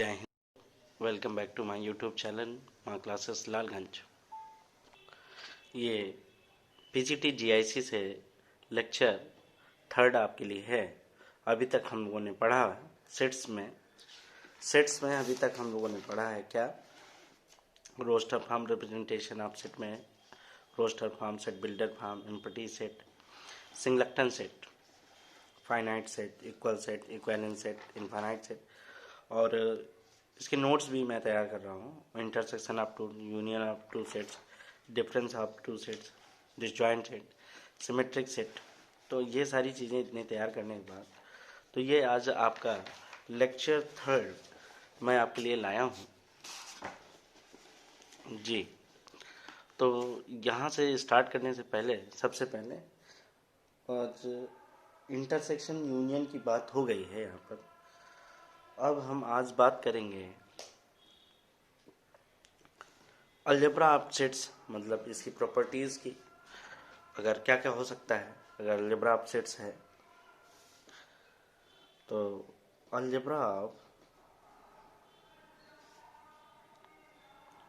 जय Hind. Welcome back to my YouTube channel Maa classes Lalganj. ये PGT GIC से लेक्चर थर्ड आपके लिए है। अभी तक हम लोगों ने पढ़ा सेट्स में अभी तक हम लोगों ने पढ़ा है क्या? Roster form representation of set में roster form, set builder form, empty set, singleton set, finite set, equal set, equivalent set, infinite set. और इसके नोट्स भी मैं तैयार कर रहा हूँ। Intersection of two, union of two sets, difference of two sets, disjoint set, symmetric set. तो ये सारी चीज़ें इतने तैयार करने के बाद तो ये आज आपका लेक्चर थर्ड मैं आपके लिए लाया हूँ जी। तो यहाँ से स्टार्ट करने से पहले सबसे पहले और इंटरसेक्शन यूनियन की बात हो गई है यहाँ पर। अब हम आज बात करेंगे अलजेब्रा ऑफ सेट्स, मतलब इसकी प्रॉपर्टीज़ की। अगर क्या क्या हो सकता है अगर अलजेब्रा ऑफ सेट्स है तो अलजेब्रा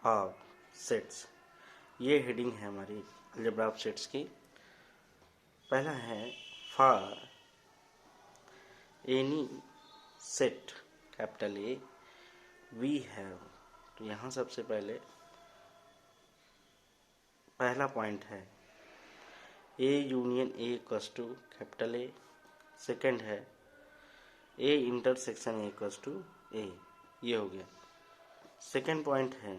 ऑफ सेट्स, ये हेडिंग है हमारी अलजेब्रा ऑफ सेट्स की। पहला है for any set capital A we have. तो यहाँ सबसे पहले पहला पॉइंट है A union A equals to capital A. Second है A intersection A equals to A. ये हो गया। सेकंड पॉइंट है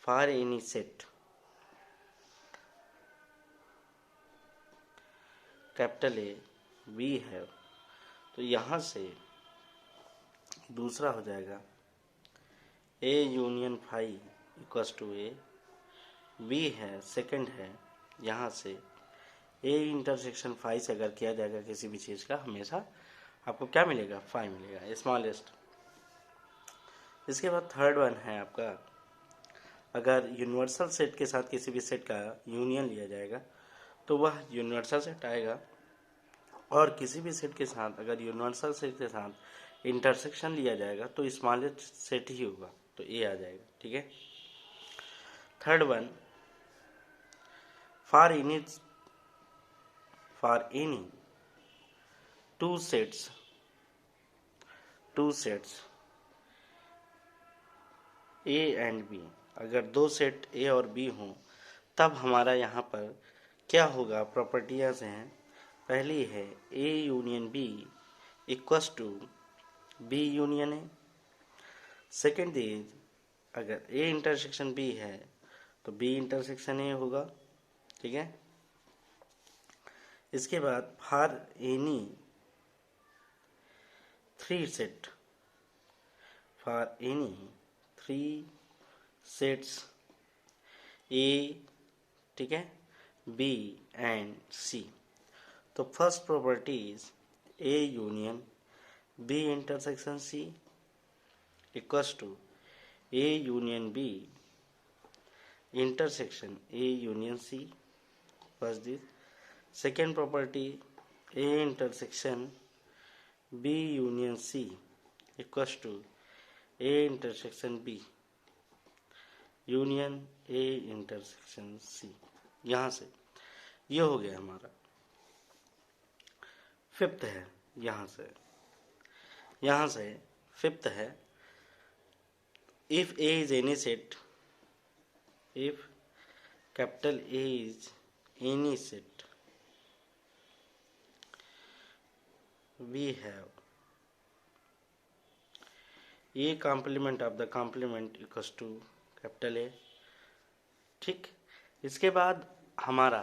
for any set capital A we have. तो यहाँ से दूसरा हो जाएगा A union phi equals to A. We है सेकंड है, यहाँ से ए इंटरसेक्शन फाई से अगर किया जाएगा किसी भी चीज़ का, हमेशा आपको क्या मिलेगा? फाई मिलेगा, स्मॉलेस्ट। इसके बाद थर्ड वन है आपका अगर यूनिवर्सल सेट के साथ किसी भी सेट का यूनियन लिया जाएगा तो वह यूनिवर्सल सेट आएगा, और किसी भी सेट के साथ अगर यूनिवर्सल सेट के साथ इंटरसेक्शन लिया जाएगा तो स्मॉलेस्ट सेट ही होगा, तो ए आ जाएगा। ठीक है। Third one for any two sets A and B. अगर दो सेट ए और बी हों तब हमारा यहाँ पर क्या होगा? प्रॉपर्टियाँ हैं। पहली है A union B equals to B union A. Second is अगर ए इंटरसेक्शन बी है तो बी इंटरसेक्शन ए होगा। ठीक है। इसके बाद for any three set, for any three sets A, ठीक है, बी एंड सी। तो first property is A union B intersection C equals to A union B intersection A union C. First this. Second property A intersection B union C equals to A intersection B union A intersection C. यहाँ से ये हो गया हमारा। Fifth है यहाँ से fifth है if A is any set, if capital A is any set we have A complement of the complement equals to capital A. ठीक। इसके बाद हमारा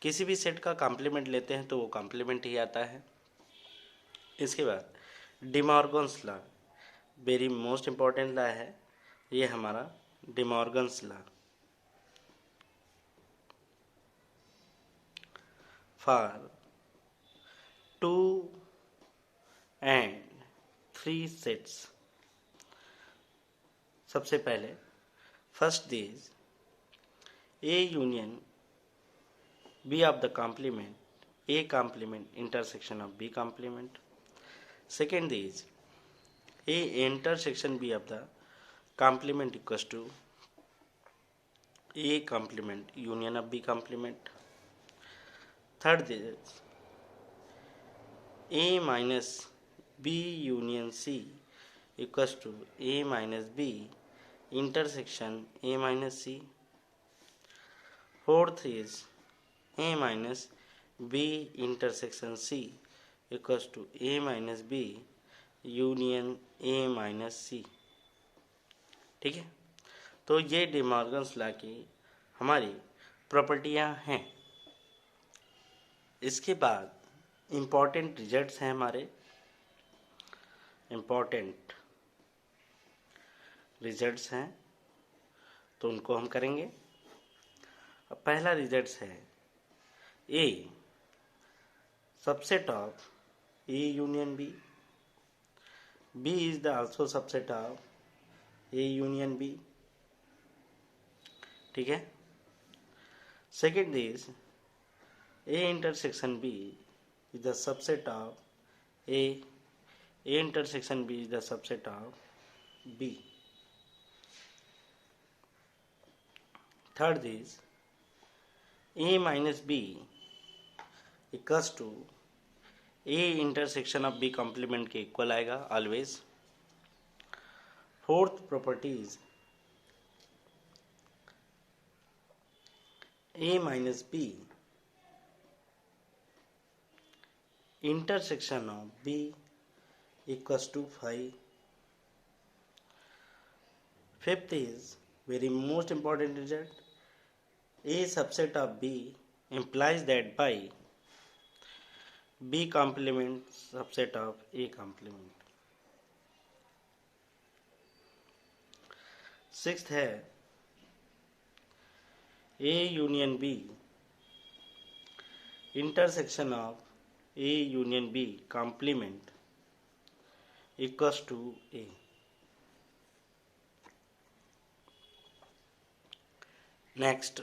किसी भी सेट का कॉम्प्लीमेंट लेते हैं तो वो कॉम्प्लीमेंट ही आता है। इसके बाद De Morgan's law, very most important law है ये हमारा De Morgan's law. For two and three sets, सबसे पहले first is A union B of the complement A complement intersection of B complement. Second is A intersection B of the complement equals to A complement union of B complement. Third is A minus B union C equals to A minus B intersection A minus C. Fourth is A minus B intersection C equals to A minus B union A minus C. ठीक है, तो ये D Morgan's law की हमारी प्रॉपर्टियां हैं. इसके बाद important results हैं हमारे. इम्पॉर्टेंट रिजल्ट्स हैं तो उनको हम करेंगे. अब पहला रिजल्ट्स है A subset of A union B. B is the also subset of A union B. ठीक है. Second is A intersection B is the subset of A. A intersection B is the subset of B. Third is A minus B equals to A intersection of B complement के equal आएगा always. Fourth properties A minus B intersection of B equals to 5. Fifth is very most important result A subset of B implies that by B complement subset of A complement. Sixth है A union B intersection of A union B complement equals to A. Next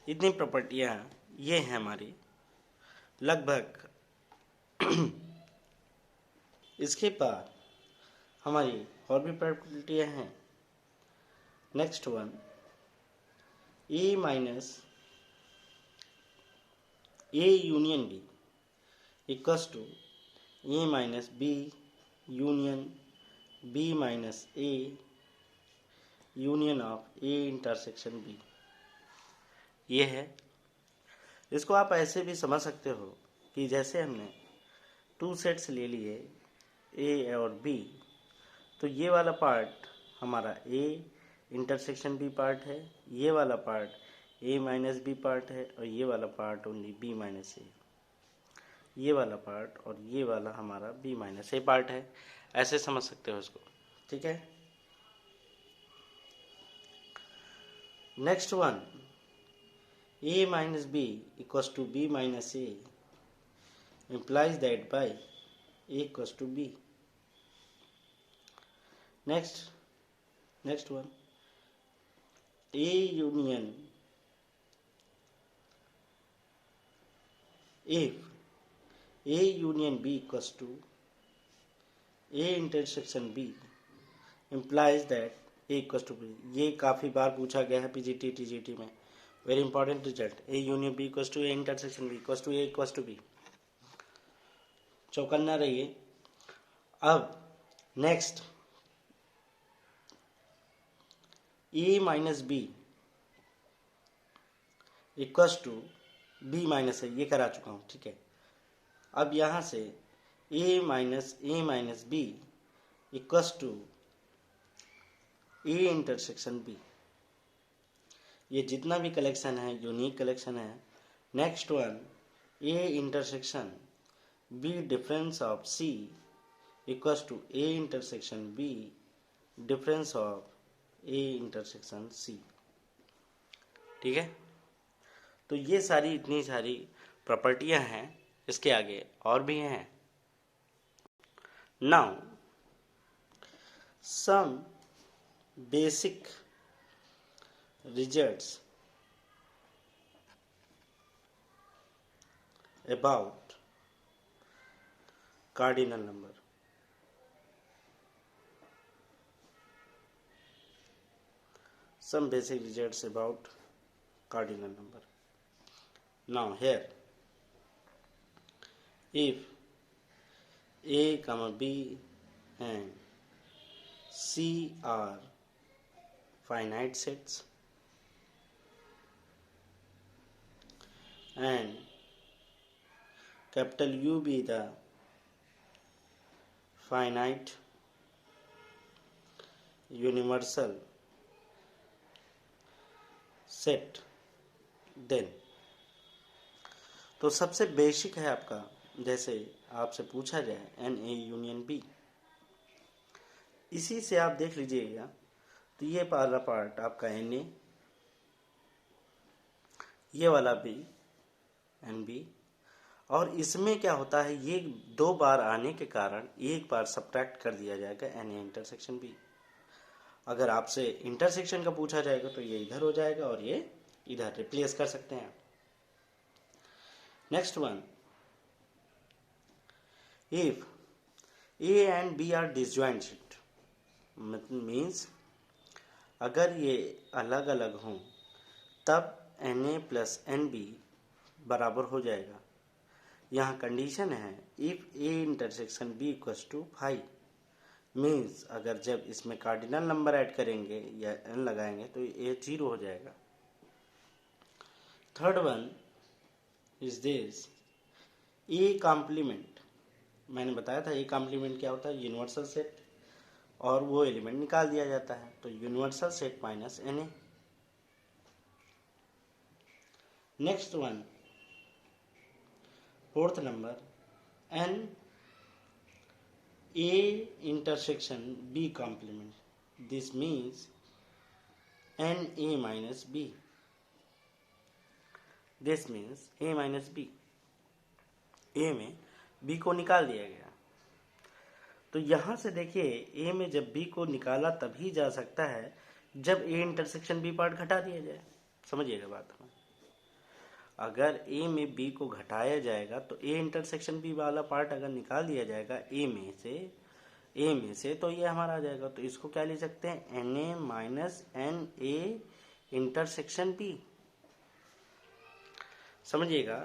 इतनी प्रॉपर्टियां ये हैं हमारी लगभग. इसके बाद हमारी और भी प्रॉपर्टियां हैं. Next one A minus A union B equals to A minus B union B minus A union of A intersection B. ये है. इसको आप ऐसे भी समझ सकते हो कि जैसे हमने टू सेट्स ले लिए ए और बी, तो ये वाला पार्ट हमारा ए इंटरसेक्शन बी पार्ट है, ये वाला part A minus B part है, और ये वाला part only B minus A. ये वाला पार्ट और ये वाला हमारा बी माइनस ए पार्ट है. ऐसे समझ सकते हो इसको. ठीक है. Next one A minus B equals to B minus A implies that by A equals to B. Next one A union if A union B equals to A intersection B implies that A equals to B. ये काफ़ी बार पूछा गया है PGT TGT में. Very important result. A union B equals to A intersection B equals to A equals to B. चौकन्ना रहिए. अब next A minus B equals to B minus A, ये करा चुका हूँ. ठीक है. अब यहाँ से A minus B equals to A intersection B. ये जितना भी कलेक्शन है यूनिक कलेक्शन है. Next one A intersection B difference of C equals to A intersection B difference of A intersection C. ठीक है. तो ये सारी इतनी सारी प्रॉपर्टियां हैं. इसके आगे और भी हैं. Now some basic results about cardinal number. some basic results about cardinal number. Now here, if A, B and C are finite sets and capital U be the finite universal set, then तो सबसे basic है आपका, जैसे आपसे पूछा जाए N A union B, इसी से आप देख लीजिएगा। तो ये पहला पार्ट आपका एन ए, ये वाला बी एन बी, और इसमें क्या होता है, ये दो बार आने के कारण एक बार सब्ट्रैक्ट कर दिया जाएगा एन ए इंटरसेक्शन बी। अगर आपसे इंटरसेक्शन का पूछा जाएगा तो ये इधर हो जाएगा और ये इधर, रिप्लेस कर सकते हैं। Next one, if A and B are disjoint set, means अगर ये अलग अलग हों तब n A plus n B बराबर हो जाएगा। यहाँ कंडीशन है if A intersection B equals to 5, means अगर जब इसमें कार्डिनल नंबर ऐड करेंगे या एन लगाएंगे तो ये 0 हो जाएगा। Third one is this A complement. मैंने बताया था ए कॉम्प्लीमेंट क्या होता है, यूनिवर्सल सेट, और वो एलिमेंट निकाल दिया जाता है, तो universal set minus n A. Next one, fourth number, n A intersection B complement. This means N A minus B. This means A minus B. A में B को निकाल दिया गया। तो यहाँ से देखिए A में जब B को निकाला तभी जा सकता है जब A इंटरसेक्शन B पार्ट घटा दिया जाए। समझिएगा बात में, अगर A में B को घटाया जाएगा तो A इंटरसेक्शन B वाला पार्ट अगर निकाल दिया जाएगा A में से तो ये हमारा आ जाएगा। तो इसको क्या ले सकते हैं, Na minus n A intersection B। समझिएगा,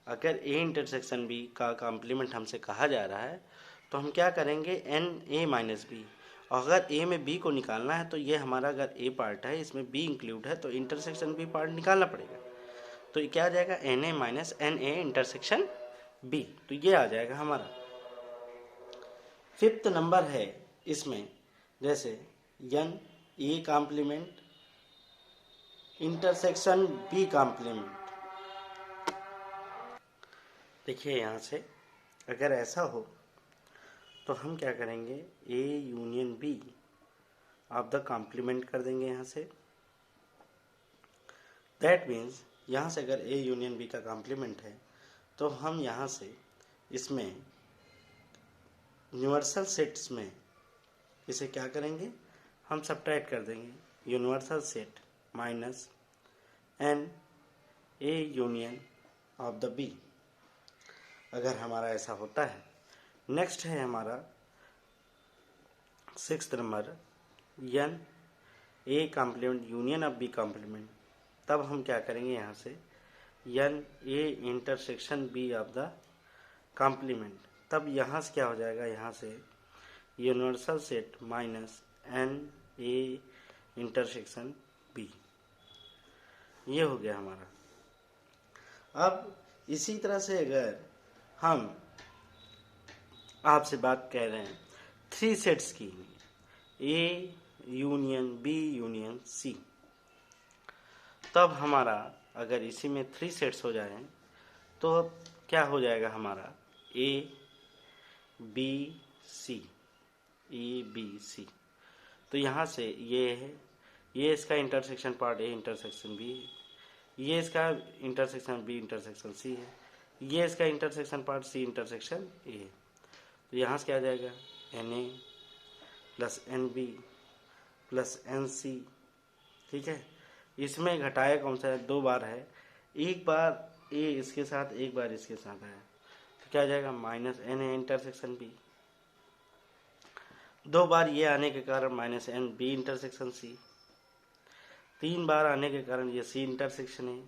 अगर A इंटरसेक्शन B का कॉम्प्लीमेंट हमसे कहा जा रहा है तो हम क्या करेंगे, Na माइनस बी। अगर A में B को निकालना है तो ये हमारा अगर A पार्ट है, इसमें B इंक्लूड है, तो इंटरसेक्शन B पार्ट निकालना पड़ेगा। तो ये क्या आ जाएगा, Na minus n A intersection B। तो ये आ जाएगा हमारा। फिफ्थ नंबर है इसमें, जैसे n A complement intersection B complement. देखिए यहाँ से अगर ऐसा हो तो हम क्या करेंगे, ए यूनियन बी आप द कॉम्प्लीमेंट कर देंगे यहाँ से। दैट मीन्स यहाँ से अगर ए यूनियन बी का कॉम्प्लीमेंट है तो हम यहाँ से इसमें यूनिवर्सल सेट्स में इसे क्या करेंगे, हम सब्ट्रैक्ट कर देंगे। Universal set minus n A union of the B, अगर हमारा ऐसा होता है। नेक्स्ट है हमारा sixth number, n A complement union of B complement. तब हम क्या करेंगे, यहाँ से n A intersection B of the complement. तब यहाँ से क्या हो जाएगा, यहाँ से universal set minus n A intersection B, ये हो गया हमारा। अब इसी तरह से अगर हम आपसे बात कह रहे हैं 3 सेट्स की, A union B union C, तब हमारा अगर इसी में 3 सेट्स हो जाएं तो क्या हो जाएगा हमारा, A B C, A B C. तो यहाँ से ये है, ये इसका intersection part A intersection B है, ये इसका इंटरसेक्शन बी इंटरसेक्शन सी है, ये इसका intersection part C intersection A है। तो यहाँ से क्या आ जाएगा, n A plus n B plus n C. ठीक है, इसमें घटाया कौन सा है, 2 बार है, एक बार ए इसके साथ एक बार इसके साथ है, तो क्या आ जाएगा minus n A intersection B. 2 बार ये आने के कारण minus n B intersection C. 3 बार आने के कारण ये सी इंटरसेक्शन है।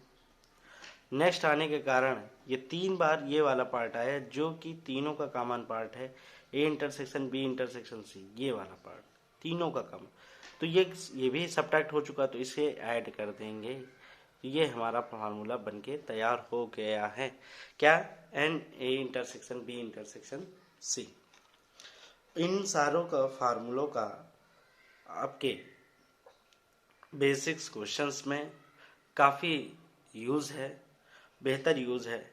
नेक्स्ट आने के कारण ये 3 बार ये वाला पार्ट आया जो कि तीनों का कॉमन पार्ट है, A intersection B intersection C, ये वाला पार्ट तीनों का कॉमन। तो ये भी सब्ट्रैक्ट हो चुका, तो इसे ऐड कर देंगे। तो ये हमारा फार्मूला बनके तैयार हो गया है। क्या? N A intersection B intersection C. इन सारों का फार्मूलों का आपके बेसिक्स क्वेश्चंस में काफ़ी यूज़ है, बेहतर यूज़ है।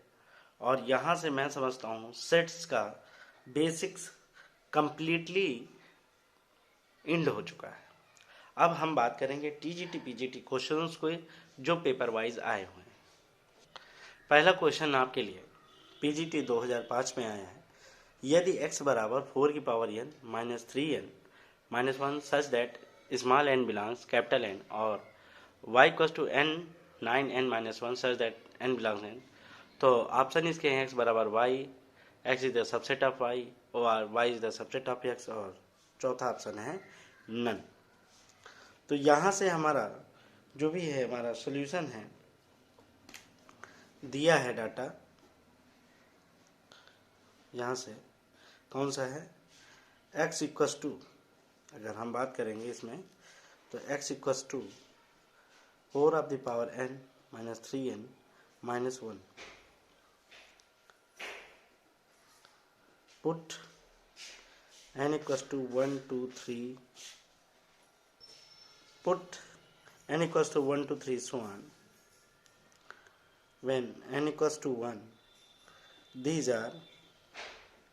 और यहाँ से मैं समझता हूँ सेट्स का बेसिक्स कंप्लीटली इंड हो चुका है। अब हम बात करेंगे टीजीटी पीजीटी क्वेश्चंस को जो पेपर वाइज आए हुए हैं। पहला क्वेश्चन आपके लिए पीजीटी 2005 में आया है। यदि x बराबर 4 की power n minus 3n minus 1 such that small n belongs capital N और y equals to n 9n minus 1 such that n belongs n, तो ऑप्शन इसके हैं x बराबर y, x is the subset of y और y is the subset of x, और चौथा option है none. तो यहाँ से हमारा जो भी है हमारा सॉल्यूशन है दिया है डाटा, यहाँ से कौन सा है x इक्वल्स टू, अगर हम बात करेंगे इसमें तो x equals to 4 of the power n minus 3n minus 1, put n equals to 1 2 3, put n equals to 1 to 3 so on. When n equals to 1, these are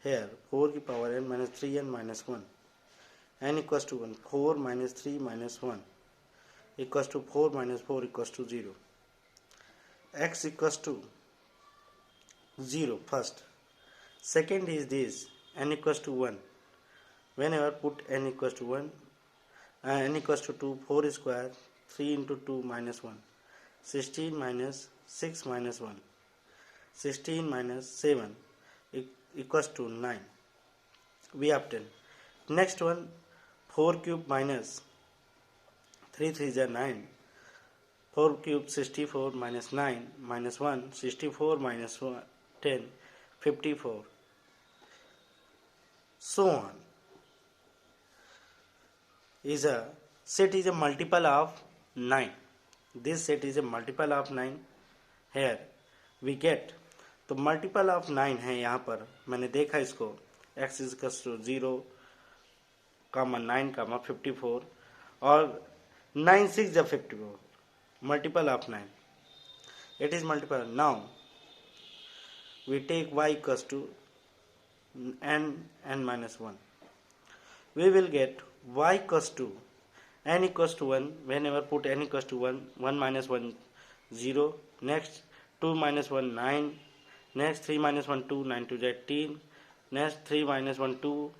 here 4 की power n minus 3n minus 1, n equals to 1, 4 minus 3 minus 1 equals to 4 minus 4 equals to 0, x equals to 0 first. Second is this n equals to 1. Whenever put n equals to 1, n equals to 2, 4 square 3 into 2 minus 1, 16 minus 6 minus 1, 16 minus 7 equals to 9. We obtain. Next one, 4 cube minus 3 3 is 9, 4 cube 64 minus 9 minus 1, 64 minus 1, 10, 54, so on. Is a set is a multiple of 9. This set is a multiple of 9. Here we get, तो multiple of 9 है यहाँ पर, मैंने देखा इसको x is equals to 0, 9, 54 और 9 6 is 54, multiple of 9. It is multiple. Now we take y equals to n minus 1. We will get y equals to n equals to 1. Whenever put n equals to 1, 1 minus 1 0, next 2 minus 1 9, next 3 minus 1 2, 9 2 18, next 3 minus 1 2,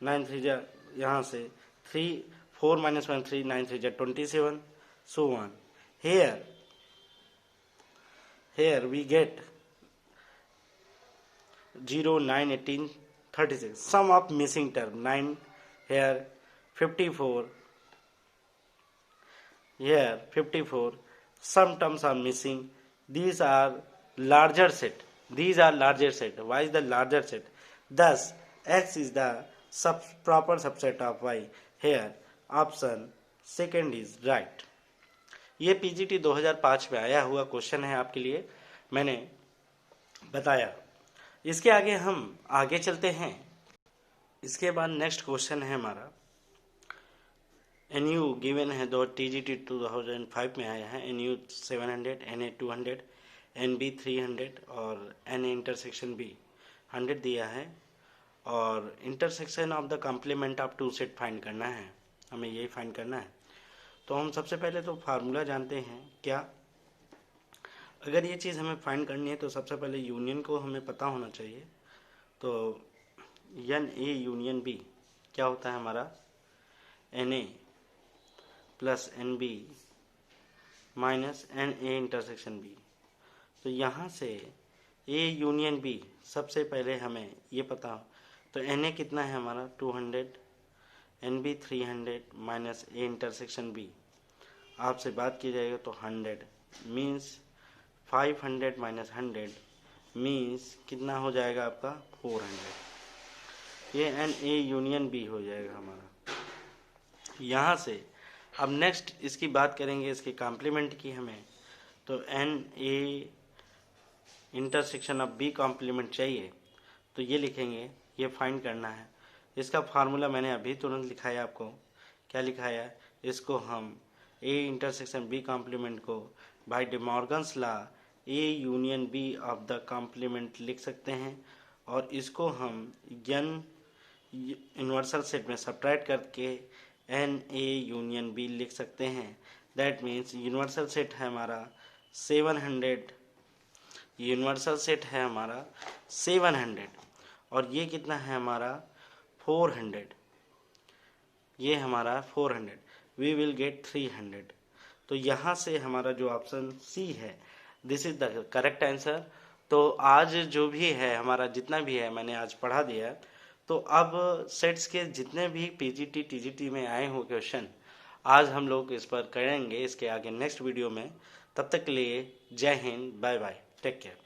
9 3 यहाँ से 3, 4 minus 1 3, 9 3 27, so on. Here we get 0 9 18 36, sum of missing term 9, here 54, here 54, some terms are missing. These are larger set. Why is the larger set? Thus x is the proper subset of y. Here option second is right. ये PGT 2005 में आया हुआ question है, आपके लिए मैंने बताया। इसके आगे हम आगे चलते हैं। इसके बाद नेक्स्ट क्वेश्चन है हमारा NU गिवन है, दो TGT 2005 में आया है। NU 700, NA 200, NB 300 और NA इंटरसेक्शन B 100 दिया है, और intersection of the complement of two set find करना है, हमें यही फाइंड करना है। तो हम सबसे पहले तो फार्मूला जानते हैं क्या, अगर ये चीज़ हमें फाइंड करनी है तो सबसे पहले यूनियन को हमें पता होना चाहिए। तो NA यूनियन B क्या होता है हमारा, NA plus NB minus NA intersection B। तो यहाँ से A यूनियन B सबसे पहले हमें ये पता हो, तो NA कितना है हमारा 200, NB 300 minus A intersection B, आपसे बात की जाएगा तो 100 मीन्स 500 माइनस 100 मीन्स कितना हो जाएगा आपका 400। ये एन ए यूनियन बी हो जाएगा हमारा। यहाँ से अब नेक्स्ट इसकी बात करेंगे इसके कॉम्प्लीमेंट की हमें, तो n A intersection of B complement चाहिए तो ये लिखेंगे, ये फाइंड करना है। इसका फार्मूला मैंने अभी तुरंत लिखाया आपको, क्या लिखाया, इसको हम ए इंटरसेक्शन बी कॉम्प्लीमेंट को by De Morgan's law A union B of the complement लिख सकते हैं, और इसको हम एन यूनिवर्सल सेट में सब्ट्रैक्ट करके एन ए यूनियन बी लिख सकते हैं। दैट मीन्स यूनिवर्सल सेट है हमारा 700, यूनिवर्सल सेट है हमारा 700 और ये कितना है हमारा 400, ये हमारा 400, वी विल गेट 300। तो यहाँ से हमारा जो ऑप्शन सी है this is the correct answer. तो आज जो भी है हमारा जितना भी है मैंने आज पढ़ा दिया। तो अब सेट्स के जितने भी पीजीटी टीजीटी में आए हो क्वेश्चन आज हम लोग इस पर करेंगे इसके आगे नेक्स्ट वीडियो में। तब तक के लिए जय Hind, bye bye, take care.